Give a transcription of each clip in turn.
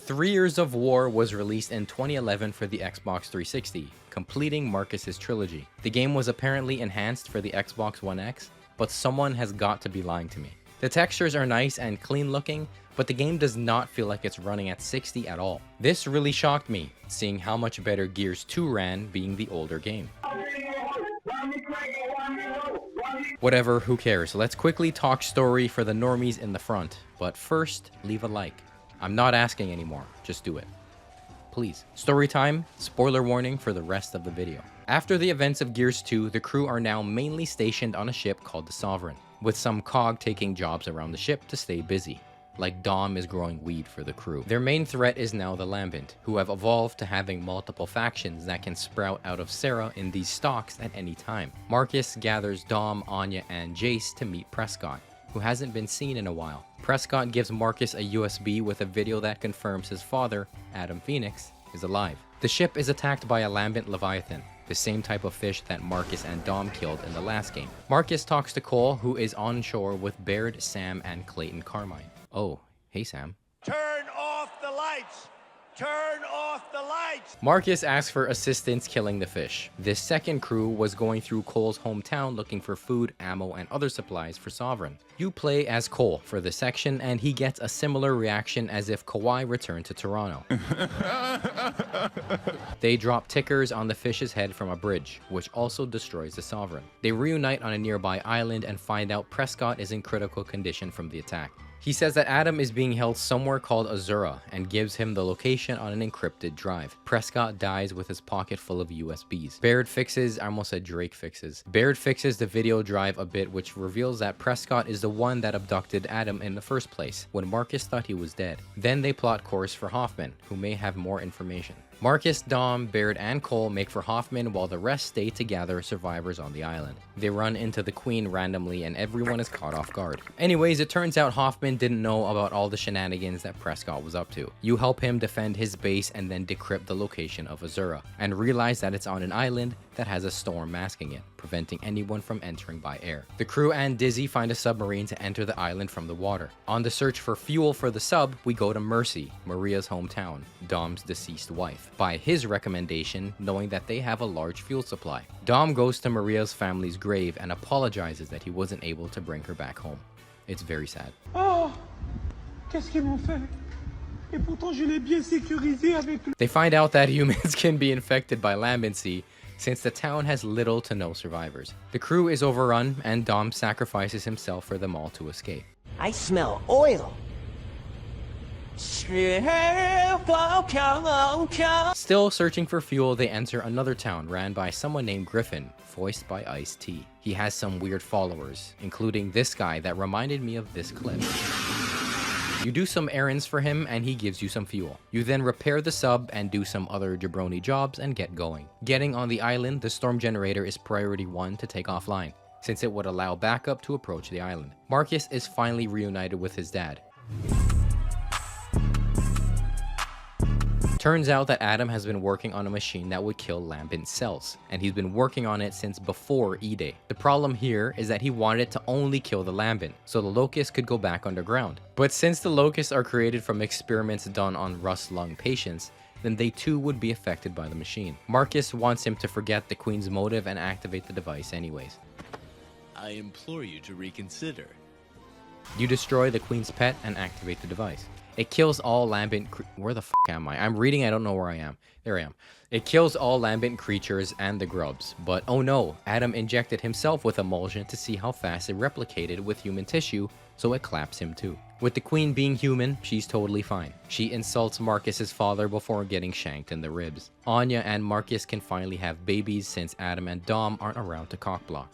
3 Years of War was released in 2011 for the Xbox 360, completing Marcus's trilogy. The game was apparently enhanced for the Xbox One X, but someone has got to be lying to me. The textures are nice and clean looking, but the game does not feel like it's running at 60 at all. This really shocked me, seeing how much better Gears 2 ran being the older game. Whatever, who cares? Let's quickly talk story for the normies in the front, but first, leave a like. I'm not asking anymore, just do it. Please. Story time, spoiler warning for the rest of the video. After the events of Gears 2, the crew are now mainly stationed on a ship called the Sovereign, with some cog taking jobs around the ship to stay busy. Like Dom is growing weed for the crew. Their main threat is now the Lambent, who have evolved to having multiple factions that can sprout out of Sarah in these stocks at any time. Marcus gathers Dom, Anya, and Jace to meet Prescott, who hasn't been seen in a while. Prescott gives Marcus a USB with a video that confirms his father, Adam Phoenix, is alive. The ship is attacked by a Lambent Leviathan, the same type of fish that Marcus and Dom killed in the last game. Marcus talks to Cole, who is on shore with Baird, Sam, and Clayton Carmine. Oh, hey Sam. Turn off the lights! Turn off the lights! Marcus asks for assistance killing the fish. This second crew was going through Cole's hometown looking for food, ammo, and other supplies for Sovereign. You play as Cole for this section, and he gets a similar reaction as if Kawhi returned to Toronto. They drop tickers on the fish's head from a bridge, which also destroys the Sovereign. They reunite on a nearby island and find out Prescott is in critical condition from the attack. He says that Adam is being held somewhere called Azura and gives him the location on an encrypted drive. Prescott dies with his pocket full of USBs. Baird fixes the video drive a bit, which reveals that Prescott is the one that abducted Adam in the first place, when Marcus thought he was dead. Then they plot course for Hoffman, who may have more information. Marcus, Dom, Baird, and Cole make for Hoffman while the rest stay to gather survivors on the island. They run into the Queen randomly and everyone is caught off guard. Anyways, it turns out Hoffman didn't know about all the shenanigans that Prescott was up to. You help him defend his base and then decrypt the location of Azura, and realize that it's on an island that has a storm masking it, preventing anyone from entering by air. The crew and Dizzy find a submarine to enter the island from the water. On the search for fuel for the sub, we go to Mercy, Maria's hometown, Dom's deceased wife, by his recommendation, knowing that they have a large fuel supply. Dom goes to Maria's family's grave and apologizes that he wasn't able to bring her back home. It's very sad. Oh, qu'est-ce qu'ils m'ont fait? Et pourtant je l'ai bien sécurisé avec. They find out that humans can be infected by lambency, since the town has little to no survivors. The crew is overrun, and Dom sacrifices himself for them all to escape. I smell oil. Still searching for fuel, they enter another town ran by someone named Griffin, voiced by Ice-T. He has some weird followers, including this guy that reminded me of this clip. You do some errands for him and he gives you some fuel. You then repair the sub and do some other jabroni jobs and get going. Getting on the island, the storm generator is priority 1 to take offline, since it would allow backup to approach the island. Marcus is finally reunited with his dad. Turns out that Adam has been working on a machine that would kill Lambent cells, and he's been working on it since before E-Day. The problem here is that he wanted it to only kill the Lambent, so the locusts could go back underground. But since the locusts are created from experiments done on rust lung patients, then they too would be affected by the machine. Marcus wants him to forget the Queen's motive and activate the device anyways. I implore you to reconsider. You destroy the Queen's pet and activate the device. It kills all Lambent where the f am I? I'm reading, I don't know where I am. There I am. It kills all Lambent creatures and the grubs, but oh no, Adam injected himself with emulsion to see how fast it replicated with human tissue, so it claps him too. With the Queen being human, she's totally fine. She insults Marcus's father before getting shanked in the ribs. Anya and Marcus can finally have babies since Adam and Dom aren't around to cockblock.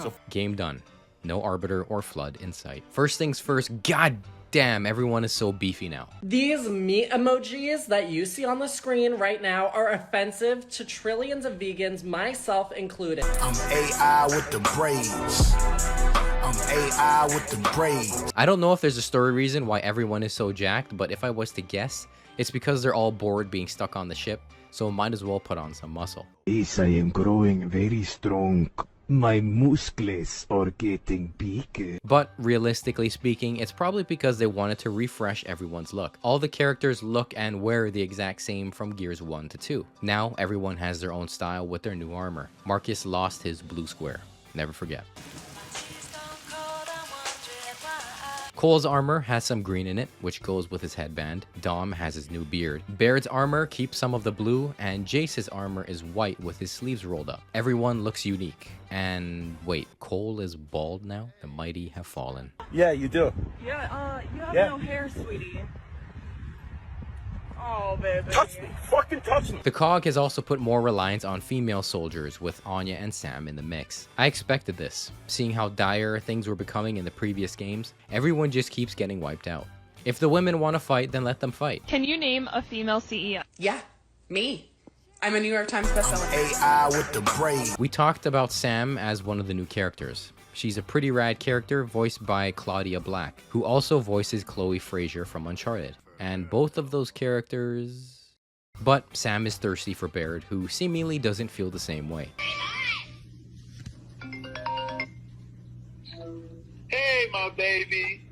So, game done. No Arbiter or Flood in sight. First things first, god damn, everyone is so beefy now. These meat emojis that you see on the screen right now are offensive to trillions of vegans, myself included. I'm AI with the braids. I'm AI with the braids. I don't know if there's a story reason why everyone is so jacked, but if I was to guess, it's because they're all bored being stuck on the ship, so might as well put on some muscle. Yes, I am growing very strong. My muscles are getting bigger. But realistically speaking, it's probably because they wanted to refresh everyone's look. All the characters look and wear the exact same from Gears 1 to 2. Now everyone has their own style with their new armor. Marcus lost his blue square. Never forget. Cole's armor has some green in it, which goes with his headband. Dom has his new beard. Baird's armor keeps some of the blue, and Jace's armor is white with his sleeves rolled up. Everyone looks unique. And wait, Cole is bald now? The mighty have fallen. Yeah, you do. Yeah, you have Yeah. no hair, sweetie. Oh, baby. Touch me. Fucking touch me. The COG has also put more reliance on female soldiers, with Anya and Sam in the mix. I expected this. Seeing how dire things were becoming in the previous games, everyone just keeps getting wiped out. If the women want to fight, then let them fight. Can you name a female CEO? Yeah, me. I'm a New York Times bestseller. AI with the braids. We talked about Sam as one of the new characters. She's a pretty rad character voiced by Claudia Black, who also voices Chloe Frazier from Uncharted. And both of those characters... But Sam is thirsty for Baird, who seemingly doesn't feel the same way. Hey, my baby.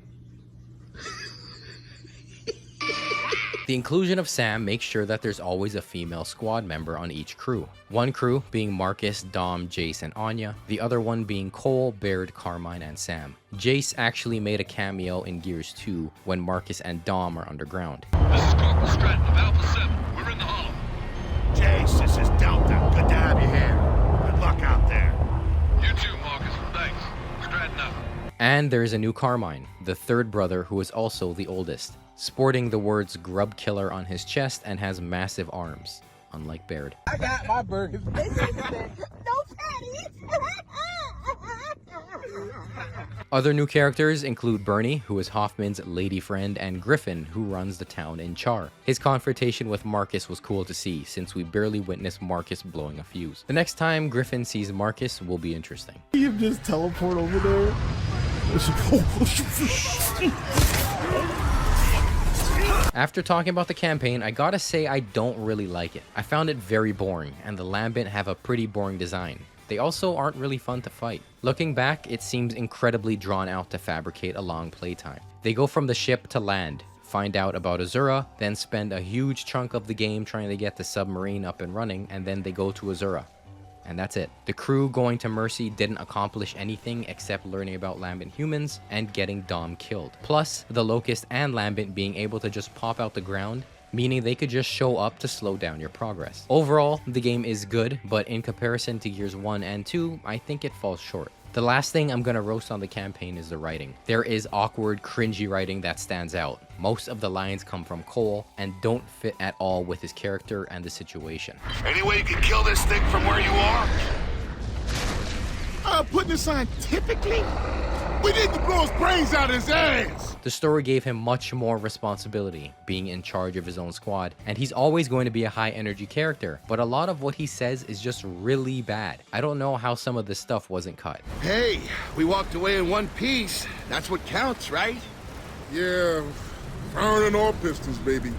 The inclusion of Sam makes sure that there's always a female squad member on each crew. One crew being Marcus, Dom, Jace, and Anya, the other one being Cole, Baird, Carmine, and Sam. Jace actually made a cameo in Gears 2 when Marcus and Dom are underground. This is Corporal Stratton of Alpha 7. We're in the hollow. Jace, this is Delta. Good to have you here. Good luck out there. You too, Marcus. Thanks. Stratton out. And there's a new Carmine, the third brother who is also the oldest, sporting the words Grub Killer on his chest and has massive arms, unlike Baird. I got my burgers. No patties. Other new characters include Bernie, who is Hoffman's lady friend, and Griffin, who runs the town in Char. His confrontation with Marcus was cool to see, since we barely witnessed Marcus blowing a fuse. The next time Griffin sees Marcus will be interesting. You just teleport over there. After talking about the campaign, I gotta say I don't really like it. I found it very boring, and the Lambent have a pretty boring design. They also aren't really fun to fight. Looking back, it seems incredibly drawn out to fabricate a long playtime. They go from the ship to land, find out about Azura, then spend a huge chunk of the game trying to get the submarine up and running, and then they go to Azura. And that's it. The crew going to Mercy didn't accomplish anything except learning about Lambent humans and getting Dom killed. Plus, the Locust and Lambent being able to just pop out the ground, meaning they could just show up to slow down your progress. Overall, the game is good, but in comparison to Gears 1 and 2, I think it falls short. The last thing I'm gonna roast on the campaign is the writing. There is awkward, cringy writing that stands out. Most of the lines come from Cole and don't fit at all with his character and the situation. Any way you can kill this thing from where you are? Putting it scientifically? We need to blow his brains out of his ass. The story gave him much more responsibility, being in charge of his own squad, and he's always going to be a high energy character, but a lot of what he says is just really bad. I don't know how some of this stuff wasn't cut. Hey, we walked away in one piece. That's what counts, right? Yeah, firing on all pistols, baby.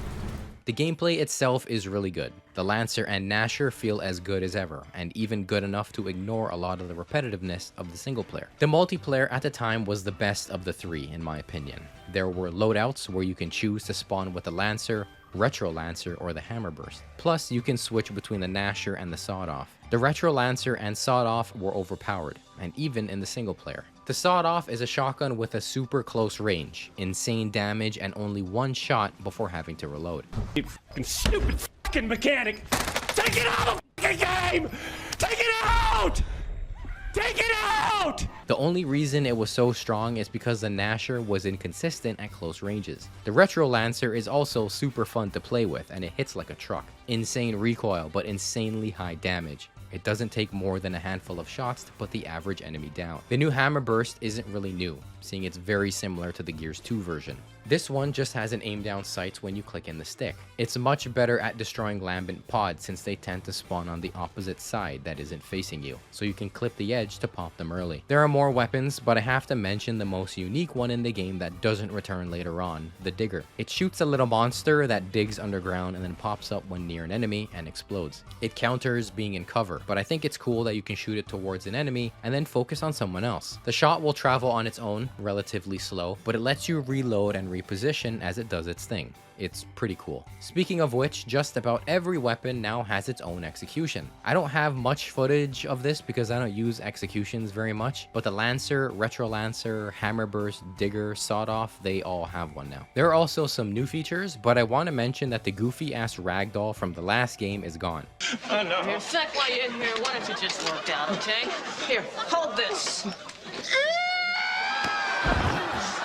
The gameplay itself is really good. The Lancer and Gnasher feel as good as ever, and even good enough to ignore a lot of the repetitiveness of the single player. The multiplayer at the time was the best of the three, in my opinion. There were loadouts where you can choose to spawn with the Lancer, Retro Lancer, or the Hammerburst. Plus, you can switch between the Gnasher and the Sawed-Off. The Retro Lancer and Sawed-Off were overpowered, and even in the single player. The Sawed-Off is a shotgun with a super close range, insane damage, and only one shot before having to reload. You stupid fucking mechanic! Take it out of the fucking game! Take it out! Take it out! The only reason it was so strong is because the Gnasher was inconsistent at close ranges. The Retro Lancer is also super fun to play with, and it hits like a truck. Insane recoil, but insanely high damage. It doesn't take more than a handful of shots to put the average enemy down. The new Hammerburst isn't really new, seeing it's very similar to the Gears 2 version. This one just has an aim down sights when you click in the stick. It's much better at destroying lambent pods since they tend to spawn on the opposite side that isn't facing you, so you can clip the edge to pop them early. There are more weapons, but I have to mention the most unique one in the game that doesn't return later on, the digger. It shoots a little monster that digs underground and then pops up when near an enemy and explodes. It counters being in cover, but I think it's cool that you can shoot it towards an enemy and then focus on someone else. The shot will travel on its own, relatively slow, but it lets you reload and reposition as it does its thing. It's pretty cool. Speaking of which, just about every weapon now has its own execution. I don't have much footage of this because I don't use executions very much, but the Lancer, Retro Lancer, Hammerburst, Digger, Sawed Off, they all have one now. There are also some new features, but I want to mention that the goofy ass ragdoll from the last game is gone. Oh no. In fact, while you're here, why don't you just work out, okay? Here, hold this.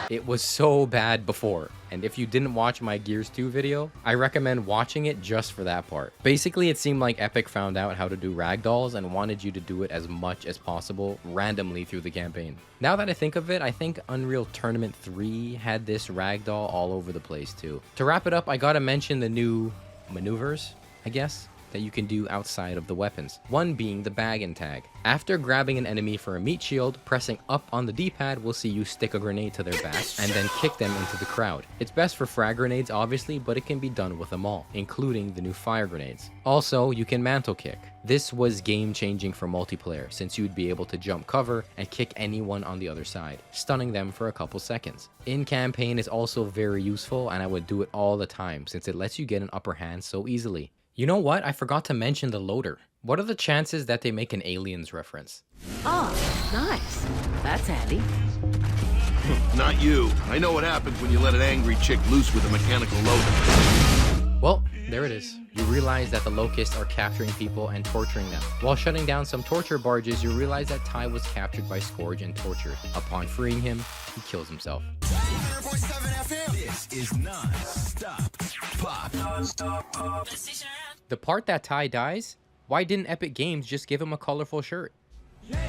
It was so bad before, and if you didn't watch my Gears 2 video, I recommend watching it just for that part. Basically, it seemed like Epic found out how to do ragdolls and wanted you to do it as much as possible randomly through the campaign. Now that I think of it, I think Unreal Tournament 3 had this ragdoll all over the place too. To wrap it up, I gotta mention the new maneuvers, I guess, that you can do outside of the weapons. One being the bag and tag. After grabbing an enemy for a meat shield, pressing up on the D-pad will see you stick a grenade to their back and then kick them into the crowd. It's best for frag grenades obviously, but it can be done with them all, including the new fire grenades. Also, you can mantle kick. This was game changing for multiplayer since you'd be able to jump cover and kick anyone on the other side, stunning them for a couple seconds. In campaign is also very useful and I would do it all the time since it lets you get an upper hand so easily. You know what? I forgot to mention the loader. What are the chances that they make an Aliens reference? Oh, nice. That's handy. Not you. I know what happens when you let an angry chick loose with a mechanical loader. Well, there it is. You realize that the Locusts are capturing people and torturing them. While shutting down some torture barges, you realize that Ty was captured by Scourge and tortured. Upon freeing him, he kills himself. This is non-stop pop. The part that Ty dies? Why didn't Epic Games just give him a colorful shirt? Lady,